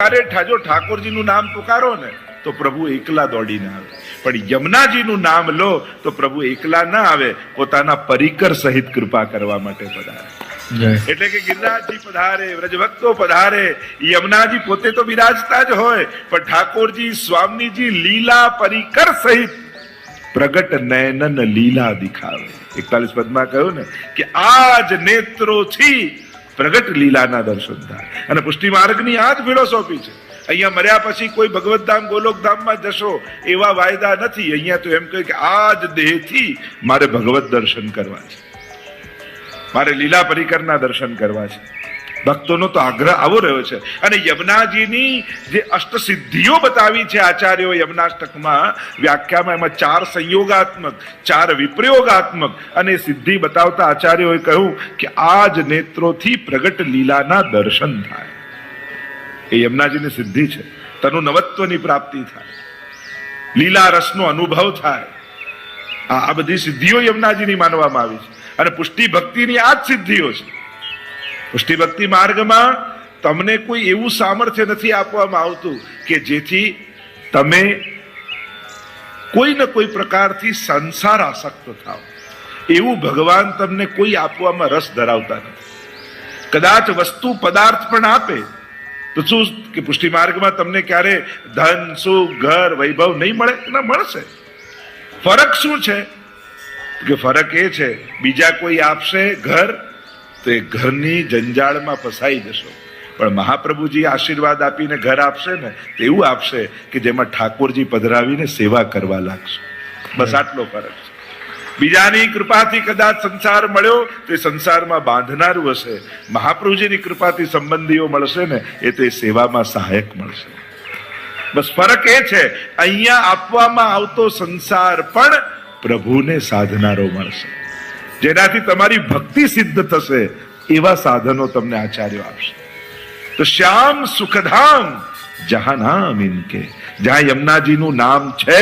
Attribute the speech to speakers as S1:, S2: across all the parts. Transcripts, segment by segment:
S1: ક્યારે જો ઠાકોરજીનું નામ પુકારો ને તો પ્રભુ એકલા દોડીને આવે, પણ યમુનાજીનું નામ લો તો પ્રભુ એકલા ના આવે, પોતાના પરિકર સહિત કૃપા કરવા માટે પધારે. એટલે કે ગિરિરાજજી પધારે, વ્રજભક્તો પધારે, યમુનાજી પોતે તો બિરાજતા જ હોય, પણ ઠાકોરજી સ્વામીજી લીલા પરિકર સહિત પ્રગટ નયનન લીલા દિખાવે. 41 પદમાં કહ્યું ને કે આજ નેત્રોથી પ્રગટ લીલાના દર્શન થાય. અને પુષ્ટિ માર્ગની આ જ ફિલોસોફી છે. અહીંયા મર્યા પછી કોઈ ભગવતધામ ગોલોકધામમાં જશો એવા વાયદા નથી. અહીંયા તો એમ કહે કે આ જ દેહથી મારે ભગવત દર્શન કરવા છે, મારે લીલા પરિકરના દર્શન કરવા છે. ભક્તોનો તો આગ્રહ આવો રહ્યો છે. અને યમુનાજીની જે અષ્ટસિદ્ધિઓ બતાવી છે આચાર્યો યમુનાષ્ટકમાં વ્યાખ્યામાં, એમાં 4 સંયોગાત્મક, 4 વિપ્રયોગાત્મક અને સિદ્ધિ બતાવતા આચાર્યોએ કહ્યું કે આ જ નેત્રોથી પ્રગટ લીલાના દર્શન થાય. એ યમુનાજીની સિદ્ધિ છે. તનુ નવત્વની પ્રાપ્તિ થાય, લીલા રસનો અનુભવ થાય. આ બધી સિદ્ધિઓ યમુનાજીની માનવામાં આવી છે. અને પુષ્ટિ ભક્તિની આ જ સિદ્ધિઓ છે. પુષ્ટિ ભક્તિ માર્ગમાં તમને કોઈ એવું સામર્થ્ય નથી આપવામાં આવતું કે જેથી તમે કોઈ ને કોઈ પ્રકારથી સંસાર આસક્ત થાવ. એવું ભગવાન તમને કોઈ આપવામાં રસ ધરાવતા નથી. કદાચ વસ્તુ પદાર્થ પણ આપે તો શું કે પુષ્ટિ માર્ગમાં તમને ક્યારે ધન, સુખ, ઘર, વૈભવ નહીં મળે? ના, મળશે. ફરક શું છે કે ફરક એ છે, બીજા કોઈ આપશે ઘર તો એ ઘરની જંજાળમાં ફસાઈ જશો, પણ મહાપ્રભુજી આશીર્વાદ આપીને ઘર આપશે ને તો એવું આપશે કે જેમાં ઠાકોરજી પધરાવીને સેવા કરવા લાગશો. બસ આટલો ફરક છે. બીજાની કૃપાથી કદાચ સંસાર મળ્યો તો એ સંસારમાં બાંધનારું હશે. મહાપ્રભુજીની કૃપાથી સંબંધીઓ મળશે ને એ તો એ સેવામાં સહાયક મળશે. બસ ફરક એ છે, અહીંયા આપવામાં આવતો સંસાર પણ પ્રભુને સાધનારો મળશે. જેનાથી તમારી ભક્તિ સિદ્ધ થશે એવા સાધનો તમને આચાર્યો આપશે. તો શ્યામ સુખધામ જહાં નામ ઇનકે, જ્યાં યમુનાજીનું નામ છે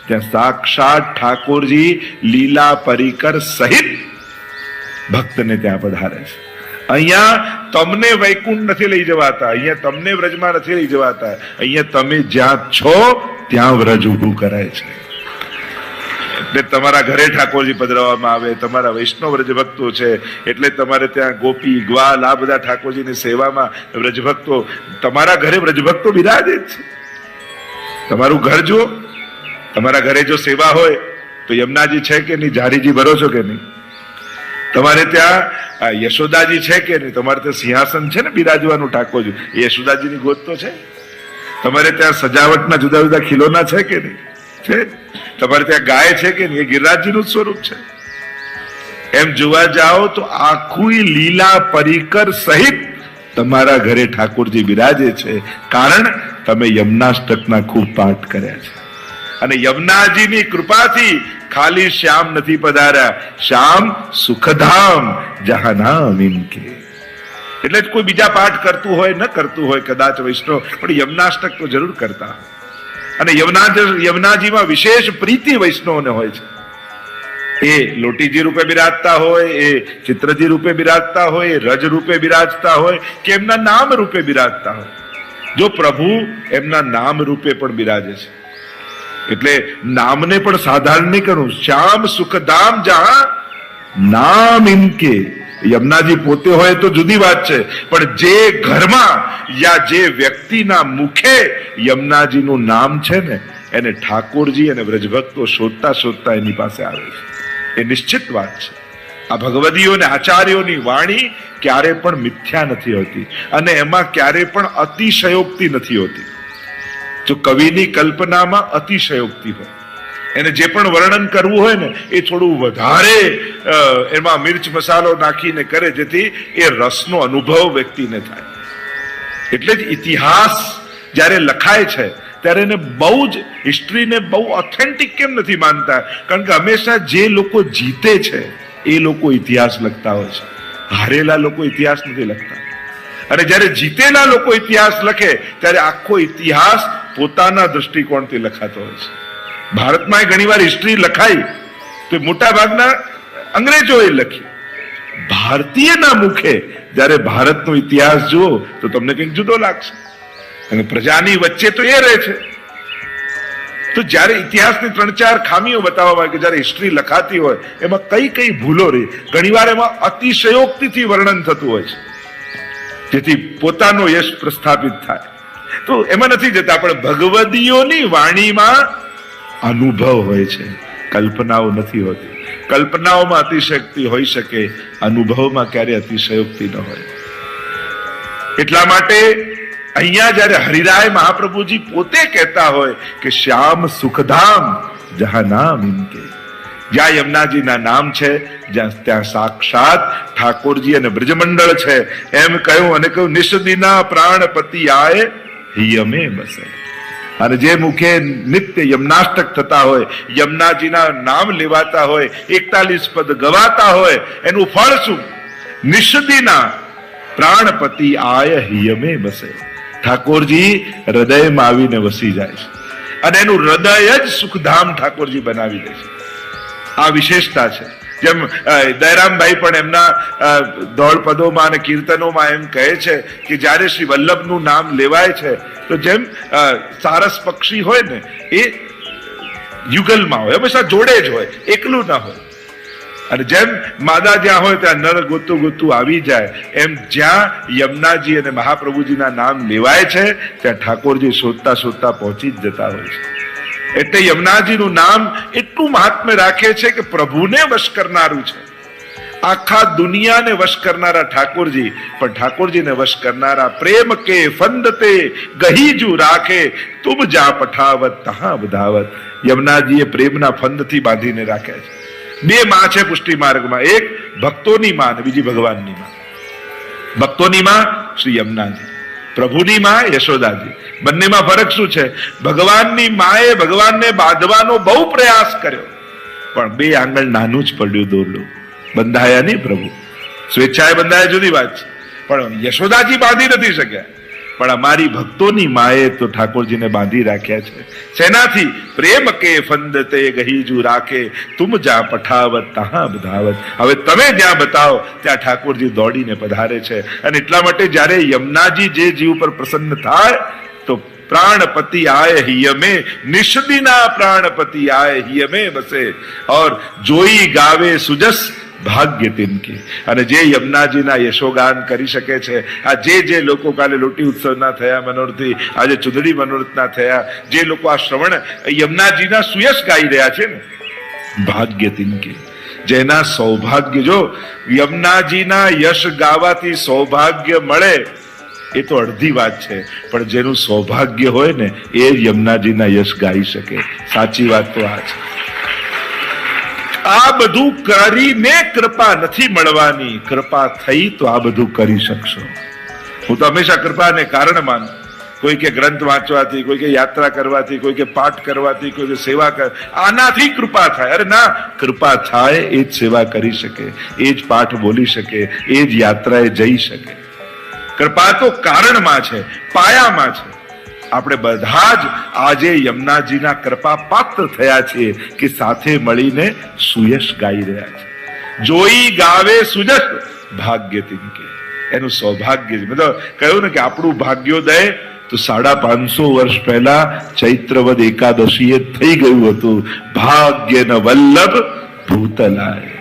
S1: ત્યાં સાક્ષાત ઠાકોરજી લીલા પરિકર સહિત ભક્તને ત્યાં પધારે છે. અહીંયા તમને વૈકુંઠ નથી લઈ જવાતા, અહીંયા તમને વ્રજમાં નથી લઈ જવાતા, અહીંયા તમે જ્યાં છો ત્યાં વ્રજ ઊભું કરાય છે. એટલે તમારા ઘરે ઠાકોરજી પધરાવવામાં આવે, તમારા વૈષ્ણવ વ્રજભક્તો છે એટલે તમારે ત્યાં ગોપી, ગ્વાલ આ બધા ઠાકોરજીની સેવામાં વ્રજભક્તો, તમારા ઘરે વ્રજભક્તો બિરાજે જ છે. તમારું ઘર જુઓ, તમારા ઘરે જો સેવા હોય તો યમુનાજી છે કે નહીં? ઝારીજી ભરો છો કે નહીં? તમારે ત્યાં યશોદાજી છે કે નહીં? તમારે ત્યાં સિંહાસન છે ને બિરાજવાનું ઠાકોરજી, એ યશોદાજીની ગોદ તો છે. તમારે ત્યાં સજાવટના જુદા જુદા ખીલોના છે કે નહીં? છે. તમારે ત્યાં ગાય છે કે નહીં? એ ગિરિરાજજીનું સ્વરૂપ છે. એમ જોવા જાઓ તો આખું લીલા પરિકર સહિત તમારા ઘરે ઠાકોરજી બિરાજે છે, કારણ તમે યમુનાષ્ટકના ખૂબ પાઠ કર્યા છે. અને યમુનાજીની કૃપાથી ખાલી શ્યામ નથી પધાર્યા, શ્યામ સુખધામ જહાં નામ ઇનકે. એટલે જ કોઈ બીજા પાઠ કરતું હોય ન કરતું હોય કદાચ વૈષ્ણવ, પણ યમુનાષ્ટક તો જરૂર કરતા. અને યમુનાજીમાં વિશેષ પ્રીતિ વૈષ્ણવને હોય છે. એ લોટીજી રૂપે બિરાજતા હોય, એ ચિત્રજી રૂપે બિરાજતા હોય, એ રજ રૂપે બિરાજતા હોય કે એમના નામ રૂપે બિરાજતા હોય. જો પ્રભુ એમના નામ રૂપે પણ બિરાજે છે એટલે નામને પણ સાધારણ નહીં કરવું. શ્યામ સુખધામ જહાં નામ ઇનકે. યમુનાજી પોતે હોય તો જુદી વાત છે, પણ જે ઘરમાં યા જે વ્યક્તિના મુખે યમુનાજીનું નામ છે ને એને ઠાકોરજી અને વ્રજભક્તો શોધતા શોધતા એની પાસે આવે છે. એ નિશ્ચિત વાત છે. આ ભગવદીઓ અને આચાર્યોની વાણી ક્યારે પણ મિથ્યા નથી હોતી અને એમાં ક્યારે પણ અતિશયોક્તિ નથી હોતી. જો કવિની કલ્પનામાં અતિશયોક્તિ હોય, એને જે પણ વર્ણન કરવું હોય ને એ થોડું વધારે એમાં મિર્ચ મસાલો નાખીને કરે જેથી એ રસનો અનુભવ વ્યક્તિને થાય. એટલે જ ઇતિહાસ જ્યારે લખાય છે ત્યારે એને બહુ જ હિસ્ટ્રીને બહુ ઓથેન્ટિક કેમ નથી માનતા? કારણ કે હંમેશા જે લોકો જીતે છે એ લોકો ઇતિહાસ લખતા હોય છે, હારેલા લોકો ઇતિહાસ નથી લખતા. અને જ્યારે જીતેલા લોકો ઇતિહાસ લખે ત્યારે આખો ઇતિહાસ પોતાના દૃષ્ટિકોણથી લખાતો હોય છે. ભારતમાં ઘણીવાર હિસ્ટ્રી લખાઈ તો મોટા ભાગના અંગ્રેજોએ લખી. ભારતીયના મુખે જ્યારે ભારતનો ઇતિહાસ જુઓ તો તમને કંઈક જુદો લાગશે. અને પ્રજાની વચ્ચે તો એ રહે છે. તો જ્યારે ઇતિહાસની 3-4 ખામીઓ બતાવવામાં આવે કે જ્યારે હિસ્ટ્રી લખાતી હોય એમાં કઈ કઈ ભૂલો રહી, ઘણીવાર એમાં અતિશયોક્તિથી વર્ણન થતું હોય છે જેથી પોતાનો યશ પ્રસ્થાપિત થાય. તો એમાં નથી જતા, પણ ભગવદીઓની વાણીમાં અનુભવ હોય છે, કલ્પનાઓ નથી હોતી. કલ્પનાઓમાં અતિશયોક્તિ હોઈ શકે, અનુભવમાં ક્યારે અતિશયોક્તિ ન હોય. એટલા માટે અહીંયા જયારે હરિરાય મહાપ્રભુજી પોતે કહેતા હોય કે શ્યામ સુખધામ જહા નામ ઇનકે, જ્યાં યમુનાજીના નામ છે ત્યાં સાક્ષાત ઠાકોરજી અને બ્રજમંડળ છે એમ કહ્યું. અને કહ્યું નિષદિના પ્રાણપતિ આય હિયમે બસે. અને જે મુખે નિત્ય યમનાષ્ટક થતા હોય, યમુનાજીના નામ લેવાતા હોય, 41 પદ ગવાતા હોય, એનું ફળ શું? નિષદિના પ્રાણપતિ આય હિયમે બસે. ઠાકોરજી હૃદયમાં આવીને વસી જાય છે અને એનું હૃદય જ સુખધામ ઠાકોરજી બનાવી દે છે. આ વિશેષતા છે. જેમ દયરામભાઈ પણ એમના દોડ પદોમાં અને કીર્તનોમાં એમ કહે છે કે જ્યારે શ્રી વલ્લભનું નામ લેવાય છે તો જેમ સારસ પક્ષી હોય ને એ યુગલમાં હોય, હંમેશા જોડે જ હોય, એકલું ના હોય. અને જેમ માદા જ્યાં હોય ત્યાં નર ગોતું ગોતું આવી જાય, એમ જ્યાં યમુનાજી અને મહાપ્રભુજીના નામ લેવાય છે ત્યાં ઠાકોરજી શોધતા શોધતા પહોંચી જ જતા હોય છે. એટલે યમુનાજીનું નામ એટલું મહાત્મ્ય રાખે છે કે પ્રભુને વશ કરનારું છે. આખા દુનિયાને વશ કરનારા ઠાકોરજી, પણ ઠાકોરજીને વશ કરનારા પ્રેમ કે ફંદતે ગહીજુ રાખે તુમ જા પઠાવત તહા બધાવત. યમુનાજીએ પ્રેમના ફંદથી બાંધીને રાખ્યા છે. 2 માં છે પુષ્ટિ માર્ગમાં, એક ભક્તોની માં અને બીજી ભગવાનની માં. ભક્તોની માં શ્રી યમુનાજી, પ્રભુની માં યશોદાજી. બંનેમાં ફરક શું છે? ભગવાનની માએ ભગવાનને બાંધવાનો બહુ પ્રયાસ કર્યો, પણ 2 આંગળ નાનું જ પડ્યું દોરડું, બંધાયા નહીં પ્રભુ. સ્વેચ્છાએ બંધાયા જુદી વાત છે, પણ યશોદાજી બાંધી નથી શક્યા. પણ અમારી ભક્તોની માએ તો ઠાકોરજીને બાંધી રાખ્યા છે. શેનાથી? પ્રેમ કે ફંદતે ગહીજુ રાખે તુમ જા પઠાવત તહા બધાવત. હવે તમે જ્યાં બતાવો ત્યાં ઠાકોરજી દોડીને પધારે છે. અને એટલા માટે જ્યારે યમુનાજી જે જીવ પર પ્રસન્ન થાય તો प्राणपति आए हियमे, निषदिना प्राणपति आए हियमे बसे, और जोई गावे सुजस भाग्य तिनके. અને જે યમુનાજીના યશોગાન કરી શકે છે, આ જે લોકો કાલે લોટી ઉત્સવના થયા મનોરથી, આજે ચુંદડી મનોરથના થયા, જે લોકો આ શ્રવણ યમુનાજીના સુયશ ગાઈ રહ્યા છે ને, ભાગ્ય તિનકે, જેના સૌભાગ્ય, જો યમુનાજીના યશ ગાવાથી સૌભાગ્ય મળે એ તો અડધી વાત છે, પણ જેનું સૌભાગ્ય હોય ને એ યમુનાજીના યશ ગાઈ શકે. સાચી વાત તો આ છે. આ બધું કરીને કૃપા નથી મળવાની, કૃપા થઈ તો આ બધું કરી શકશો. હું તો હંમેશા કૃપાને કારણ માનું. કોઈ કે ગ્રંથ વાંચવાથી, કોઈ કે યાત્રા કરવાથી, કોઈ કે પાઠ કરવાથી, કોઈ કે સેવા કર, આનાથી કૃપા થાય. અરે ના, કૃપા થાય એ જ સેવા કરી શકે, એ જ પાઠ બોલી શકે, એ જ યાત્રાએ જઈ શકે. કૃપા તો કારણમાં છે, પાયામાં છે. આપણે બધા જ આજે યમુનાજીના કૃપા પાત્ર થયા છીએ કે સાથે મળીને સુયશ ગાઈ રહ્યા છે. જોઈ ગાવે સુજસ ભાગ્ય તિનકે, એનું સૌભાગ્ય છે. મતલબ કહ્યું ને કે આપણું ભાગ્યોદય તો 550 વર્ષ પહેલા ચૈત્રવદ એકાદશીએ થઈ ગયું હતું. ભાગ્ય ન વલ્લભ ભૂતલાય.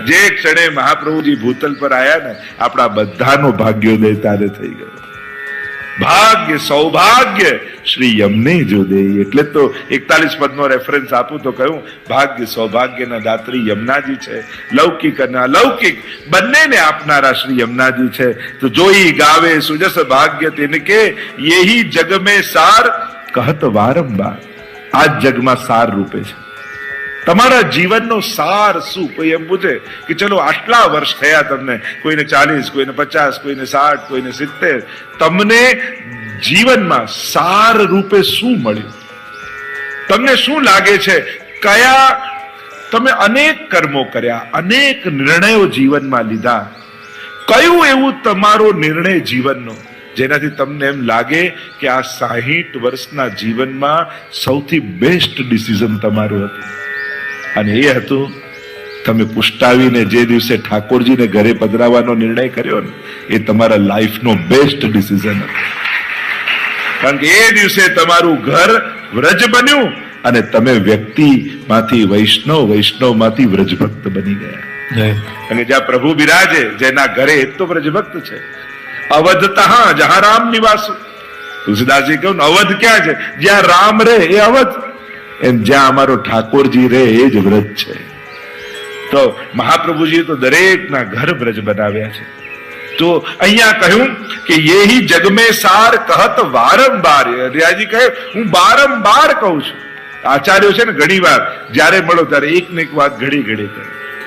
S1: જે ક્ષણે મહાપ્રભુજી ભૂતલ પર આયા ને, આપણા બધાનો ભાગ્યોદય તારે થઈ ગયો. ભાગ્ય સૌભાગ્ય શ્રી યમને જો દે. એટલે તો 41 પદનો રેફરન્સ આપું તો કહ્યું ભાગ્ય સૌભાગ્યના દાત્રી યમુનાજી છે. લૌકિક અને અલૌકિક બંનેને આપનારા શ્રી યમુનાજી છે. તો જોઈ ગાવે સુજસ ભાગ્ય તિનકે, યેહી જગ મેં સાર કહત વારંવાર. આ જગમાં સાર રૂપે છે. તમારા જીવનનો સાર શું? કોઈ એમ પૂછે કે ચલો આટલા વર્ષ થયા તમને, કોઈને 40, કોઈને 50, કોઈને 60, કોઈને 70, તમને જીવનમાં સાર રૂપે શું મળ્યું? તમને શું લાગે છે? કયા તમે અનેક કર્મો કર્યા, અનેક નિર્ણયો જીવનમાં લીધા, કયું એવું તમારો નિર્ણય જીવનનો જેનાથી તમને એમ લાગે કે આ 60 વર્ષના જીવનમાં સૌથી બેસ્ટ ડિસિઝન તમારું હતું? અને એ હતું તમે પુષ્ટાવીને જે દિવસે ઠાકોરજીને ઘરે પધરાવવાનો નિર્ણય કર્યો ને, એ તમારા લાઈફનો બેસ્ટ ડિસિઝન હતો. કારણ કે એ દિવસે તમારું ઘર વ્રજ બન્યું અને તમે વ્યક્તિ માંથી વૈષ્ણવ, વૈષ્ણવ માંથી વ્રજભક્ત બની ગયા. અને જ્યાં પ્રભુ બિરાજે, જેના ઘરે એ તો વ્રજભક્ત છે. અવધતઃ જહાં રામ નિવાસ. તુલસીદાસજી કહ્યું અવધ ક્યાં છે? જ્યાં રામ રહે એ અવધ. એમ જ્યાં અમારો ઠાકોરજી રહે એ જ વ્રજ છે. તો મહાપ્રભુજી તો દરેકના ઘર વ્રજ બનાવ્યા છે. તો અહીંયા કહ્યું કે યેહી જગ મેં સાર કહત વારંવાર. હરિયાજી કહે હું બારંબાર કહું છું. આચાર્યો છે ને ઘણી વાર જયારે મળો ત્યારે એક ને એક વાત ઘડી ઘડી કરે.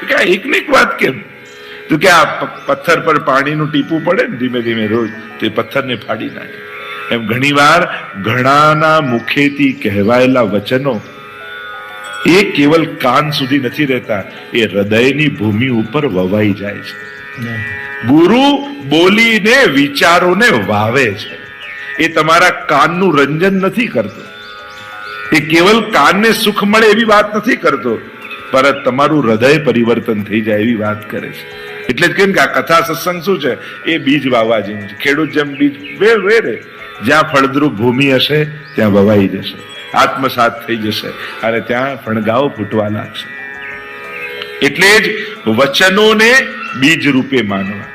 S1: કે આ એક ને એક વાત કેમ? તો કે આ પથ્થર પર પાણીનું ટીપું પડે ને ધીમે ધીમે રોજ, તે પથ્થરને ફાડી નાખે. એમ ઘણી વાર ઘણાના મુખેથી કહેવાયેલા વચનો એ કેવલ કાન સુધી નથી રહેતા, એ હૃદયની ભૂમિ ઉપર વવાઈ જાય છે. ગુરુ બોલીને વિચારોને વાવે છે. એ તમારા કાનનું રંજન નથી કરતો, એ કેવલ કાનને સુખ મળે એવી વાત નથી કરતો, પરંતુ તમારું હૃદય પરિવર્તન થઈ જાય એવી વાત કરે છે. એટલે જ કેમ કે આ કથા સત્સંગ શું છે? એ બીજ વાવવા જેવું છે. ખેડૂત જેમ બીજ વેરે, જ્યાં ફળદ્રુપ ભૂમિ હશે ત્યાં વવાઈ જશે, આત્મસાત થઈ જશે અને ત્યાં ફણગાઓ ફૂટવા લાગશે. એટલે જ વચનોને બીજ રૂપે માનવા,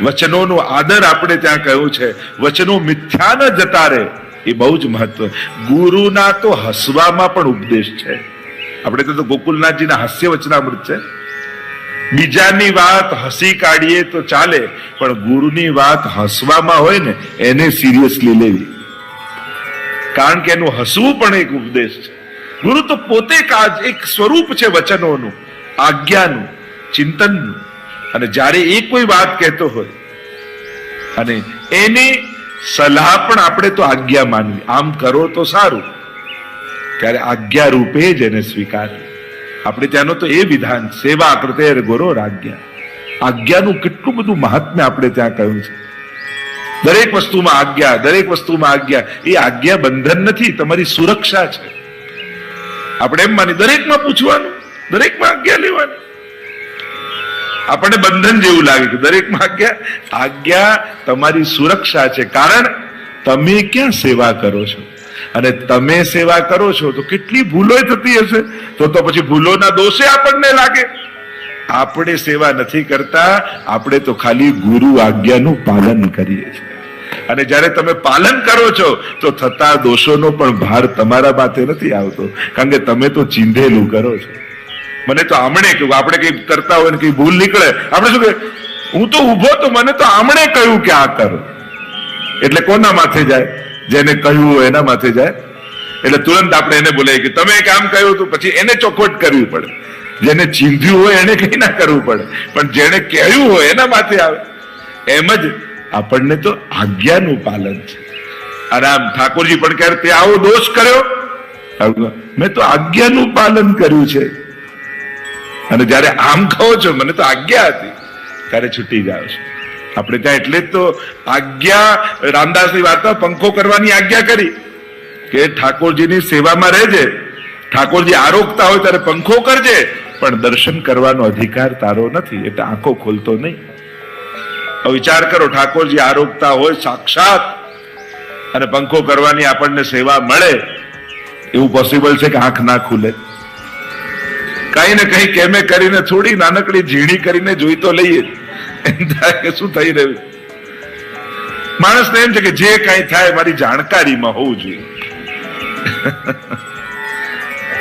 S1: વચનોનો આદર આપણે ત્યાં કહ્યું છે. વચનો મિથ્યા ન જતા રહે, એ બહુ જ મહત્વ. ગુરુના તો હસવામાં પણ ઉપદેશ છે. આપણે તો ગોકુલનાથજીના હાસ્ય વચનામૃત છે. બીજાની વાત હસી કાઢીએ તો ચાલે, પણ ગુરુની વાત હસવામાં હોય ને એને સિરિયસલી લેવી, કારણ કે એનું હસવું પણ એક ઉપદેશ છે. ગુરુ તો પોતે એક સ્વરૂપ છે વચનોનું, આજ્ઞાનું, ચિંતનનું. અને જ્યારે એ કોઈ વાત કહેતો હોય અને એની સલાહ પણ આપણે તો આજ્ઞા માનવી, આમ કરો તો સારું, ત્યારે આજ્ઞા રૂપે જ એને સ્વીકારવી. આપણે ત્યાંનો તો એ વિધાન, સેવા કૃતેર ગુરો આજ્ઞા. આજ્ઞાનું કેટલું બધું મહાત્મ્ય આપણે ત્યાં કહ્યું છે. દરેક વસ્તુમાં આજ્ઞા, દરેક વસ્તુમાં આજ્ઞા. એ આજ્ઞા બંધન નથી, તમારી સુરક્ષા છે. આપણે એમ માની દરેકમાં પૂછવાનું, દરેકમાં આજ્ઞા લેવાની. આપણને બંધન જેવું લાગે કે દરેકમાં આજ્ઞા. આજ્ઞા તમારી સુરક્ષા છે, કારણ તમે ક્યાં સેવા કરો છો, અને તમે સેવા કરો છો તો કેટલી ભૂલો થતી હશે, તો પછી ભૂલોના દોષે આપણને લાગે. આપણે સેવા નથી કરતા, આપણે તો ખાલી ગુરુ આજ્ઞાનું પાલન કરીએ છીએ. અને જ્યારે તમે પાલન કરો છો તો થતા દોષોનો પણ ભાર તમારા માથે નથી આવતો, કારણ કે તમે તો ચીંધેલું કરો છો. મને તો આમણે કહ્યું, આપણે કઈ કરતા હોય ને કઈ ભૂલ નીકળે, આપણે શું કહે, હું તો ઉભો તો મને તો આમણે કહ્યું કે આ કરો. એટલે કોના માથે જાય? જેને કહ્યું હોય એના માથે જાય. એટલે તુરંત આપણે એને બોલાય કે તમે કામ કહ્યું હતું, પછી એને ચોખવટ કરવી પડે. જેને ચીંધ્યું હોય એને કઈ ના કરવું પડે, પણ જેને કહ્યું હોય એના માથે આવે. એમ જ આપણને તો આજ્ઞાનું પાલન છે. અને આમ ઠાકોરજી પણ કહે તે આવો દોષ કર્યો, મેં તો આજ્ઞાનું પાલન કર્યું છે. અને જયારે આમ કહો છો મને તો આજ્ઞા હતી, ત્યારે છૂટી જાઓ છો. આપણે ત્યાં એટલે જ તો આજ્ઞા, રામદાસની વાર્તા પંખો કરવાની આજ્ઞા કરી કે ઠાકોરજીની સેવામાં રહેજે, ઠાકોરજી આરોગતા હોય ત્યારે પંખો કરજે, પણ દર્શન કરવાનો અધિકાર તારો નથી, એટલે આંખો ખોલતો નહીં. વિચાર કરો, ઠાકોરજી આરોગતા હોય સાક્ષાત અને પંખો કરવાની આપણને સેવા મળે, એવું પોસિબલ છે કે આંખ ના ખુલે? કઈ ને કઈ કેમે કરીને થોડી નાનકડી ઝીણી કરીને જોઈ તો લઈએ, એમ થાય કે શું થઈ રહ્યું. માણસને એમ છે કે જે કઈ થાય મારી જાણકારીમાં હોવું જોઈએ.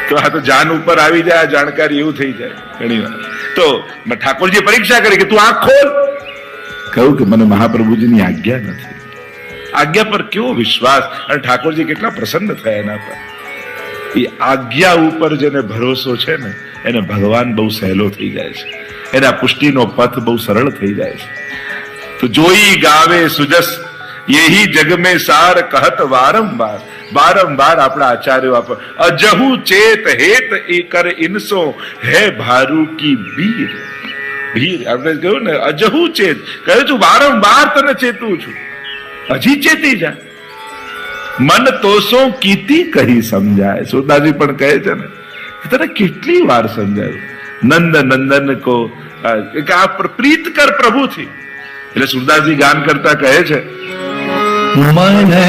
S1: તો આ તો જાન ઉપર આવી જાય જાણકારી, એવું થઈ જાય ઘણી વાર. તો ઠાકોરજી પરીક્ષા કરી કે તું આંખ ખોલ. કહ્યું કે મને મહાપ્રભુજીની આજ્ઞા નથી. આજ્ઞા પર કેવો વિશ્વાસ, અને ઠાકોરજી કેટલા પ્રસન્ન થયા એના પર. એ આજ્ઞા ઉપર જેને ભરોસો છે ને એને ભગવાન બહુ સહેલો થઈ જાય છે, એના પુષ્ટિનો પથ બહુ સરળ થઈ જાય છે. તો જોઈ ગાવે સુજસ યેહી જગ મેં સાર કહત વારંવાર. વારંવાર આપણા આચાર્યો આપ અજહુ ચેત હેત કર ઇનસો હે ભારુ કી બીર. ભીર આપણે કહ્યું ને, અજહુ ચેત, કહ્યું છું વારંવાર તને ચેતું છું, હજી ચેતી જા. મન તોસો કીતી કહી સમજાય. સુરદાસજી પણ કહે છે ને, તને કેટલી વાર સમજાયું. નંદ નંદન કો આ પ્રીત કર પ્રભુથી. એટલે સુરદાસજી ગાન કરતા કહે છે, મને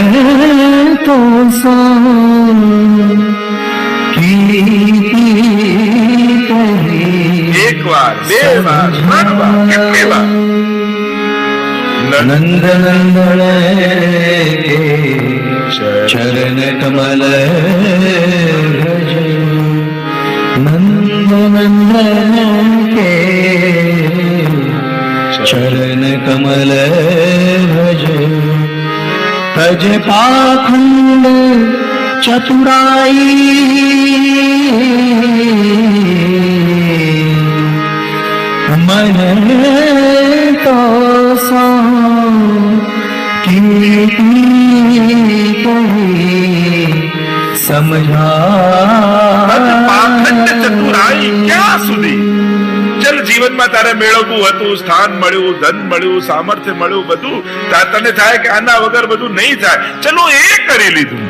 S2: तो सो
S1: एक बार, बे बार, त्रण बार, कितनी बार?
S2: नंद नंदन के चरण कमल भज, नंद नंदन के चरण कमल भज, तज पाखंड चतुराई, मन तो सो समझा।
S1: પાખંડ ચતુરાઈ ક્યાં સુધી? ચલ જીવનમાં તારે મેળવવું હતું, સ્થાન મળ્યું, ધન મળ્યું, સામર્થ્ય મળ્યું, બધું તને થાય કે આના વગર બધું નહીં થાય, ચલો એ કરી લીધું.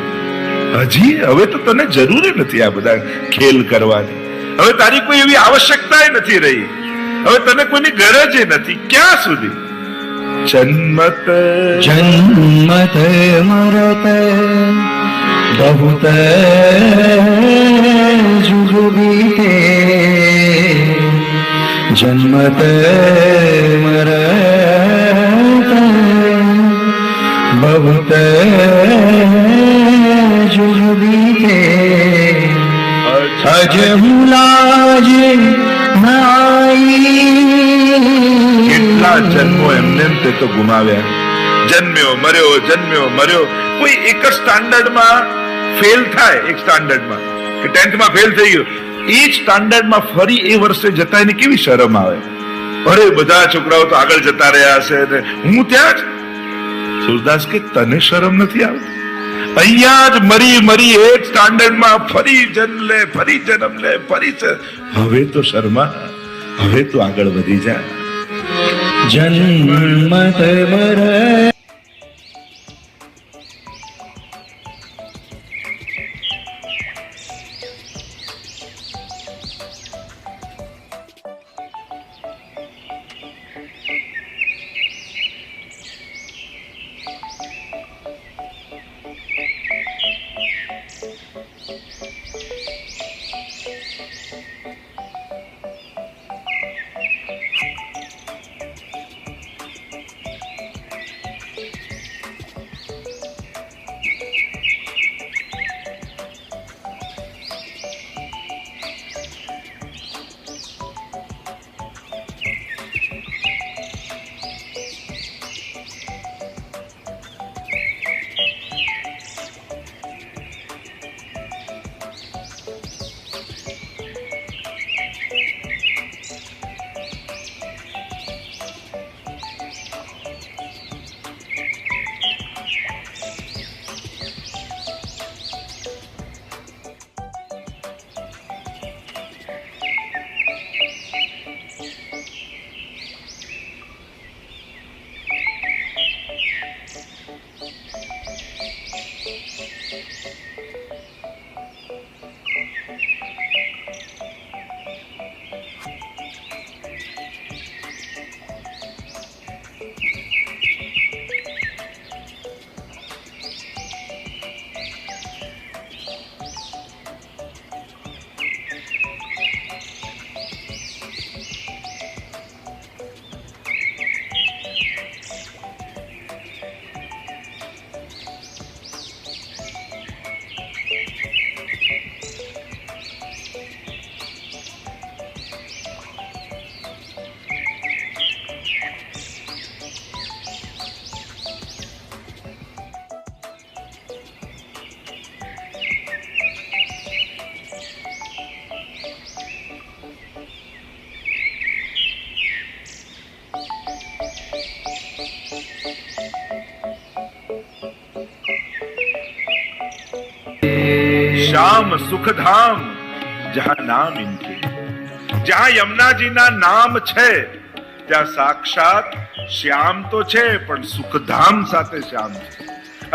S1: હજી હવે તો તને જરૂરી નથી આ બધા ખેલ કરવાની. હવે તારી કોઈ એવી આવશ્યકતા નથી રહી. હવે તને કોઈની ગરજ નથી. ક્યાં સુધી? જન્મત
S2: જન્મત મરત बहुत जुग बीते, जन्मत मरत बहुत जुग बीते, अज हुलाज नाई।
S1: કેટલા જન્મો એમને તે તો ગુમાવ્યા. જન્મ્યો મર્યો, જન્મ્યો મર્યો. કોઈ એક જ સ્ટાન્ડર્ડમાં ફેલ થાય, એક સ્ટાન્ડર્ડમાં કે 10th માં ફેલ થઈ ગયો, એ જ સ્ટાન્ડર્ડમાં ફરી એ વર્ષે જતા એની કેવી શરમ આવે. અરે બધા છોકરાઓ તો આગળ જતા રહ્યા હશે ને હું ત્યાં જ. સુરદાસ કે તને શરમ નથી આવતી? અહીંયા જ મરી મરી એક સ્ટાન્ડર્ડમાં ફરી જન્મ લે, ફરી જન્મ લે, ફરી. હવે તો શર્મા, હવે તો આગળ વધી જા.
S2: જન્મત મરત
S1: श्याम सुखधाम जहां नाम इनके, जहां यमुनाजीના નામ છે ત્યાં સાક્ષાત શ્યામ તો છે પણ સુખધામ સાથે શ્યામ છે.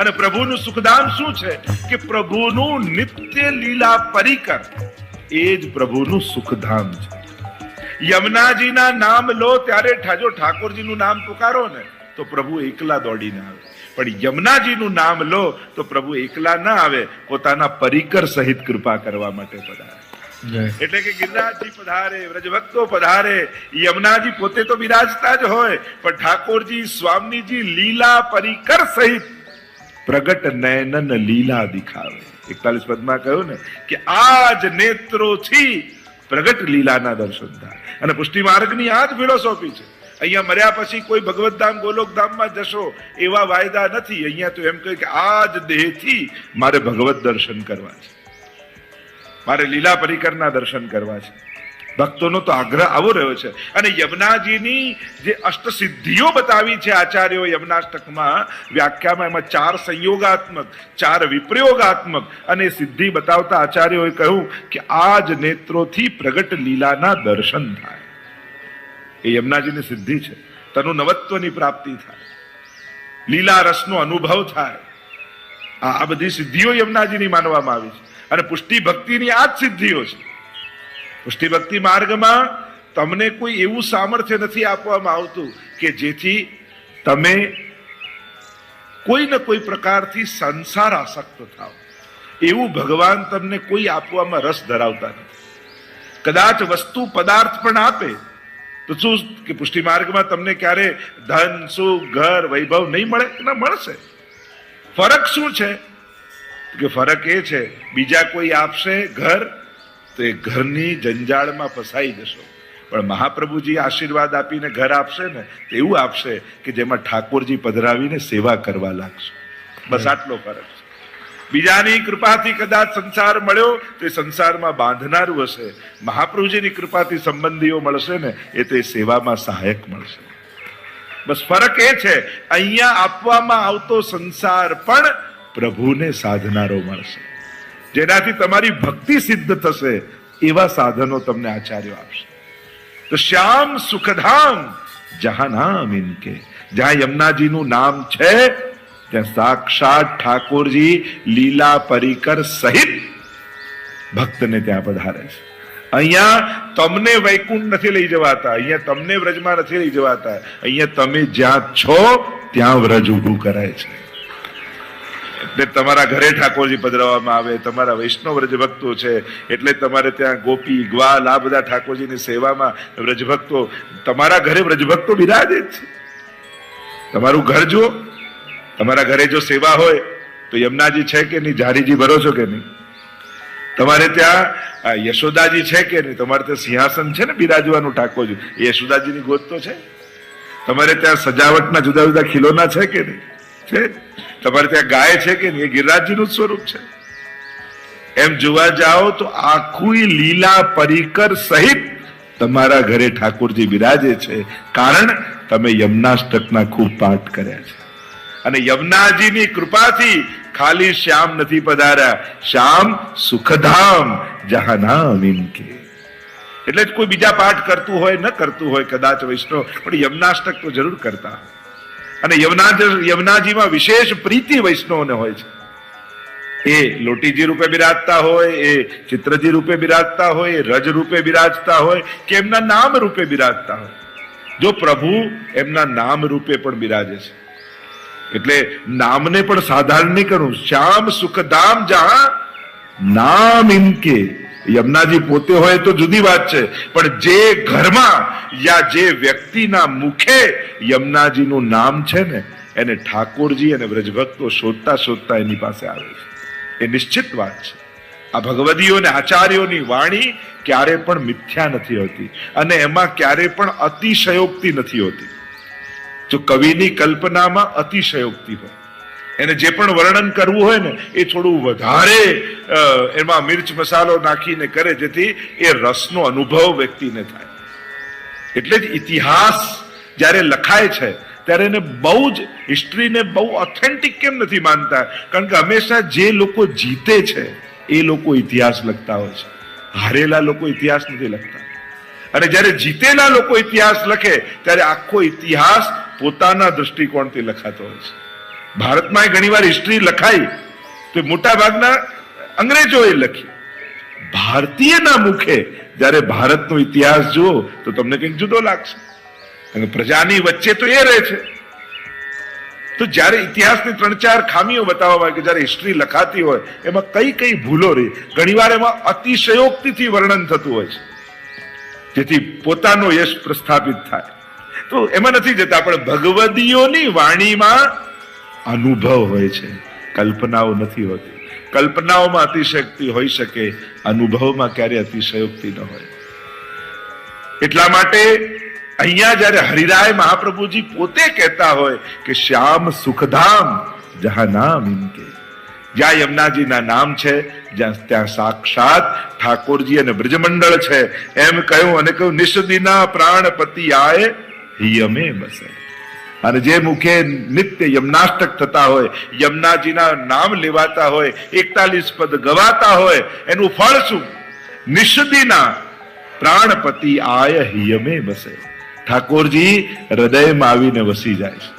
S1: અને પ્રભુનું સુખધામ શું છે કે પ્રભુનું નિત્ય લીલા પરિકર, એ જ પ્રભુનું સુખધામ છે. યમુનાજીના નામ લો ત્યારે જો ઠાકોરજીનું નામ પુકારો ને તો પ્રભુ એકલા દોડીને આવે. પણ યમુનાજીનું નામ લો તો પ્રભુ એકલા ના આવે, પોતાના પરિકર સહિત કૃપા કરવા માટે પધારે. એટલે કે ગિરિરાજજી પધારે, વ્રજભક્તો પધારે, યમુનાજી પોતે તો બિરાજતા જ હોય, પણ ઠાકોરજી સ્વામીજી લીલા પરિકર સહિત પ્રગટ નયનન લીલા દિખાવે. 41 પદમાં કહ્યું ને કે આજ નેત્રોથી પ્રગટ લીલાના દર્શન થાય. અને પુષ્ટિ માર્ગની આ જ ફિલોસોફી છે. અહીંયા મર્યા પછી કોઈ ભગવતધામ ગોલોકધામમાં જશો એવા વાયદા નથી. અહીંયા તો એમ કહે કે આ જ દેહથી મારે ભગવત દર્શન કરવા છે, મારે લીલા પરિકરના દર્શન કરવા છે. ભક્તોનો તો આગ્રહ આવો રહ્યો છે. અને યમુનાજીની જે અષ્ટસિદ્ધિઓ બતાવી છે આચાર્યો યમુનાષ્ટકમાં વ્યાખ્યામાં, એમાં 4 સંયોગાત્મક, 4 વિપ્રયોગાત્મક અને સિદ્ધિ બતાવતા આચાર્યોએ કહ્યું કે આ જ નેત્રોથી પ્રગટ લીલાના દર્શન થાય. એ યમુનાજીની સિદ્ધિ છે. તનુ નવત્વની પ્રાપ્તિ થાય, લીલા રસનો અનુભવ થાય. આ બધી સિદ્ધિઓ યમુનાજીની માનવામાં આવી છે. અને પુષ્ટિ ભક્તિની આ જ સિદ્ધિઓ છે. પુષ્ટિ ભક્તિ માર્ગમાં તમને કોઈ એવું સામર્થ્ય નથી આપવામાં આવતું કે જેથી તમે કોઈ ને કોઈ પ્રકારથી સંસાર આસક્ત થાવ. એવું ભગવાન તમને કોઈ આપવામાં રસ ધરાવતા નથી. કદાચ વસ્તુ પદાર્થ પણ આપે તો શું કે પુષ્ટિ માર્ગમાં તમને ક્યારે ધન, સુખ, ઘર, વૈભવ નહીં મળે? ના, મળશે. ફરક શું છે કે ફરક એ છે બીજા કોઈ આપશે ઘર તો એ ઘરની જંજાળમાં ફસાઈ જશો, પણ મહાપ્રભુજી આશીર્વાદ આપીને ઘર આપશે ને તો એવું આપશે કે જેમાં ઠાકોરજી પધરાવીને સેવા કરવા લાગશે. બસ આટલો ફરક છે. બીજાની કૃપાથી કદાચ સંસાર મળ્યો તો એ સંસારમાં બાંધનારું હશે. મહાપ્રભુજીની કૃપાથી સંબંધીઓ મળશે ને એ તો એ સેવામાં સહાયક મળશે. બસ ફરક એ છે અહીંયા આપવામાં આવતો સંસાર પણ પ્રભુને સાધનારો મળશે. જેનાથી તમારી ભક્તિ સિદ્ધ થશે એવા સાધનો તમને આચાર્યો આપશે. તો શ્યામ સુખધામ જહાં નામ ઇનકે, જ્યાં યમુનાજીનું નામ છે ત્યાં સાક્ષાત ઠાકોરજી લીલા પરિકર સહિત ભક્તને ત્યાં પધારે છે. અહીંયા તમને વૈકુંઠ નથી લઈ જવાતા, અહીંયા તમને વ્રજમાં નથી લઈ જવાતા. અહીંયા તમે જ્યાં છો ત્યાં વ્રજ ઊભું કરાય છે. એટલે તમારા ઘરે ઠાકોરજી પધરાવવામાં આવે. તમારા વૈષ્ણવ વ્રજભક્તો છે એટલે તમારે ત્યાં ગોપી, ગ્વાલ આ બધા ઠાકોરજીની સેવામાં વ્રજભક્તો, તમારા ઘરે વ્રજભક્તો બિરાજે છે. તમારું ઘર જુઓ, તમારા ઘરે જો સેવા હોય તો યમુનાજી છે કે નહીં? જારીજી ભરો છો કે નહીં? તમારે ત્યાં યશોદાજી છે કે નહીં? તમારે ત્યાં સિંહાસન છે ને બિરાજવાનું ઠાકોરજી, એ યશોદાજીની ગોદ તો છે. તમારે ત્યાં સજાવટના જુદા જુદા ખીલોના છે કે નહીં? છે. તમારે ત્યાં ગાય છે કે નહીં? એ ગિરિરાજજીનું સ્વરૂપ છે. એમ જોવા જાઓ તો આખું લીલા પરિકર સહિત તમારા ઘરે ઠાકોરજી બિરાજે છે. કારણ તમે યમુનાષ્ટકના ખૂબ પાઠ કર્યા છે. અને યમુનાજીની કૃપાથી ખાલી શ્યામ નથી પધાર્યા, શ્યામ સુખધામ જહાં નામ ઇનકે. એટલે જ કોઈ બીજા પાઠ કરતું હોય ન કરતું હોય કદાચ વૈષ્ણવ, પણ યમુનાષ્ટક તો જરૂર કરતા. અને યમુનાજીમાં વિશેષ પ્રીતિ વૈષ્ણવને હોય છે. એ લોટીજી રૂપે બિરાજતા હોય, એ ચિત્રજી રૂપે બિરાજતા હોય, એ રજ રૂપે બિરાજતા હોય કે એમના નામ રૂપે બિરાજતા હોય. જો પ્રભુ એમના નામ રૂપે પણ બિરાજે છે એટલે નામને પણ સાધારણ નહીં કરવું. શ્યામ સુખધામ જહાં નામ ઇનકે. યમુનાજી પોતે હોય તો જુદી વાત છે, પણ જે ઘરમાં યા જે વ્યક્તિના મુખે યમુનાજીનું નામ છે ને એને ઠાકોરજી અને વ્રજભક્તો શોધતા શોધતા એની પાસે આવે છે. એ નિશ્ચિત વાત છે. આ ભગવદીઓ અને આચાર્યોની વાણી ક્યારે પણ મિથ્યા નથી હોતી અને એમાં ક્યારે પણ અતિશયોક્તિ નથી હોતી. જો કવિની કલ્પનામાં અતિશયોક્તિ હોય, એને જે પણ વર્ણન કરવું હોય ને એ થોડું વધારે એમાં મિર્ચ મસાલો નાખીને કરે જેથી એ રસનો અનુભવ વ્યક્તિને થાય. એટલે જ ઇતિહાસ જ્યારે લખાય છે ત્યારે એને બહુ જ હિસ્ટ્રીને બહુ ઓથેન્ટિક કેમ નથી માનતા? કારણ કે હંમેશા જે લોકો જીતે છે એ લોકો ઇતિહાસ લખતા હોય છે, હારેલા લોકો ઇતિહાસ નથી લખતા. અને જ્યારે જીતેલા લોકો ઇતિહાસ લખે ત્યારે આખો ઇતિહાસ પોતાના દ્રષ્ટિકોણથી લખાતો હોય છે. ભારતમાં ઘણી વાર હિસ્ટ્રી લખાઈ તો મોટા ભાગના અંગ્રેજોએ લખી. ભારતીયના મુખે જ્યારે ભારતનો ઇતિહાસ જુઓ તો તમને કંઈક જુદો લાગશે. પ્રજાની વચ્ચે તો એ રહે છે, તો જ્યારે ઇતિહાસની 3-4 ખામીઓ બતાવવામાં કે જ્યારે હિસ્ટ્રી લખાતી હોય એમાં કઈ કઈ ભૂલો રહી, ઘણીવાર એમાં અતિશયોક્તિથી વર્ણન થતું હોય છે જેથી પોતાનો યશ પ્રસ્થાપિત થાય. તો એમાં નથી જતા, પણ ભગવદીઓની વાણીમાં અનુભવ હોય છે, કલ્પનાઓ નથી હોતી. કલ્પનાઓમાં અતિશયોક્તિ હોઈ શકે, અનુભવમાં ક્યારે અતિશયોક્તિ ન હોય. એટલા માટે અહીંયા જયારે હરિરાય મહાપ્રભુજી પોતે કહેતા હોય કે શ્યામ સુખધામ જહાં નામ ઇનકે, જ્યાં યમુનાજીના નામ છે ત્યાં સાક્ષાત ઠાકોરજી અને બ્રજમંડળ છે એમ કહ્યું. અને કહ્યું નિષદિના પ્રાણપતિ આય હિયમે બસે. અને જે મુખે નિત્ય યમનાષ્ટક થતા હોય, યમુનાજીના નામ લેવાતા હોય, 41 પદ ગવાતા હોય, એનું ફળ શું? નિષદિના પ્રાણપતિ આય હિયમે બસે. ઠાકોરજી હૃદયમાં આવીને વસી જાય છે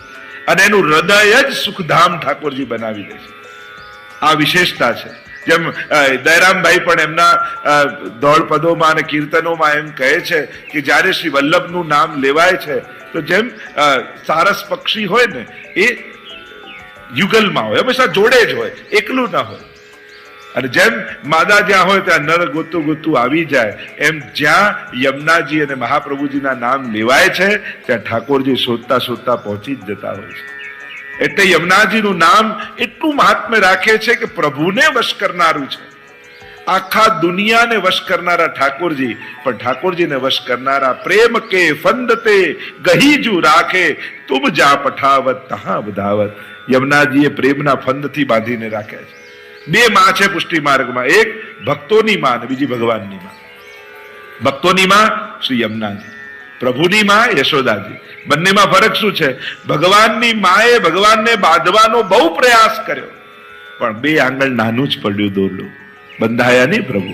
S1: અને એનું હૃદય જ સુખધામ ઠાકોરજી બનાવી દે છે. આ વિશેષતા છે. જેમ દયરામભાઈ પણ એમના દોડ પદોમાં અને કીર્તનોમાં એમ કહે છે કે જ્યારે શ્રી વલ્લભનું નામ લેવાય છે તો જેમ સારસ પક્ષી હોય ને એ યુગલમાં હોય, હંમેશા જોડે જ હોય, એકલું ના હોય. અને જેમ માદા જ્યાં હોય ત્યાં નર ગોતું ગોતું આવી જાય, એમ જ્યાં યમુનાજી અને મહાપ્રભુજીના નામ લેવાય છે ત્યાં ઠાકોરજી શોધતા શોધતા પહોંચી જ જતા હોય છે. એટલે યમુનાજીનું નામ એટલું મહાત્મ્ય રાખે છે કે પ્રભુને વશ કરનારું છે. આખા દુનિયાને વશ કરનારા ઠાકોરજી, પણ ઠાકોરજીને વશ કરનારા પ્રેમ કે ફંદ તે ગહીજુ રાખે તુમ જા પઠાવત તહાં બધાવત. યમુનાજીએ પ્રેમના ફંદથી બાંધીને રાખ્યા છે. 2 માં છે પુષ્ટિ માર્ગમાં, એક ભક્તોની માં અને બીજી ભગવાનની માં. ભક્તોની માં શ્રી યમુનાજી, પ્રભુની માં યશોદાજી. બંનેમાં ફરક શું છે? ભગવાનની માએ ભગવાનને બાંધવાનો બહુ પ્રયાસ કર્યો, પણ 2 આંગળ નાનું જ પડ્યું દોરડું, બંધાયા નહીં પ્રભુ.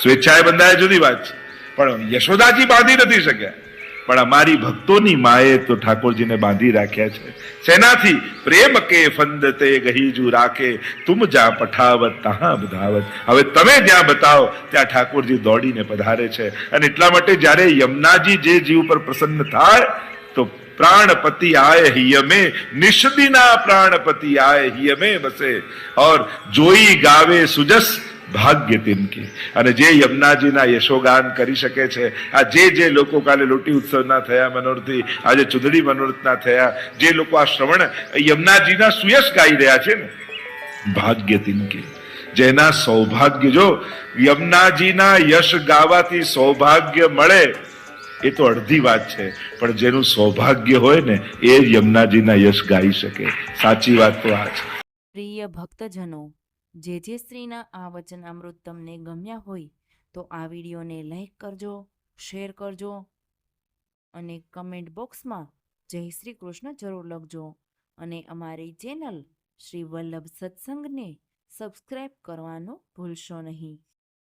S1: સ્વેચ્છાએ બંધાયા જુદી વાત છે, પણ યશોદાજી બાંધી નથી શક્યા. પણ અમારી ભક્તોની માએ તો ઠાકોરજીને બાંધી રાખ્યા છે. શેનાથી? પ્રેમ કે ફંદ તે ગહીજુ રાખે તુમ જા પઠાવત તહાં બધાવત. હવે તમે જ્યાં બતાવો ત્યાં ઠાકોરજી દોડીને પધારે છે. અને એટલા માટે જ્યારે યમુનાજી જે જીવ પર પ્રસન્ન થાય તો प्राणपति आए ही में, निषदिना प्राणपति आए ही में बसे, और जोई गावे सुजस भाग्य तिनके. અને જે યમુનાજીના યશોગાન કરી શકે છે, આ જે લોકો કાલે લોટી ઉત્સવના થયા મનોરથી, આજે ચુંદડી મનોરથના થયા, જે લોકો આ શ્રવણ યમુનાજીના સુયશ ગાઈ રહ્યા છે ને, ભાગ્ય તિનકે, જેના સૌભાગ્ય, જો યમુનાજીના યશ ગાવાથી સૌભાગ્ય મળે એ તો અડધી વાત છે, પણ જેનું સૌભાગ્ય હોય ને એ યમુનાજીના યશ ગાઈ શકે. સાચી વાત તો આ છે.
S3: પ્રિય ભક્તજનો, જે શ્રીના આ વચનામૃત તમને ગમ્યા હોય તો આ વિડીયોને લાઈક કરજો, શેર કરજો અને કમેન્ટ બોક્સમાં જય શ્રી કૃષ્ણ જરૂર લખજો. અને અમારી ચેનલ શ્રી વલ્લભ સત્સંગને સબસ્ક્રાઈબ કરવાનું ભૂલશો નહીં.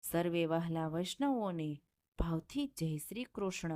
S3: સર્વે વહાલા વૈષ્ણવોને ભાવથી જય શ્રી કૃષ્ણ.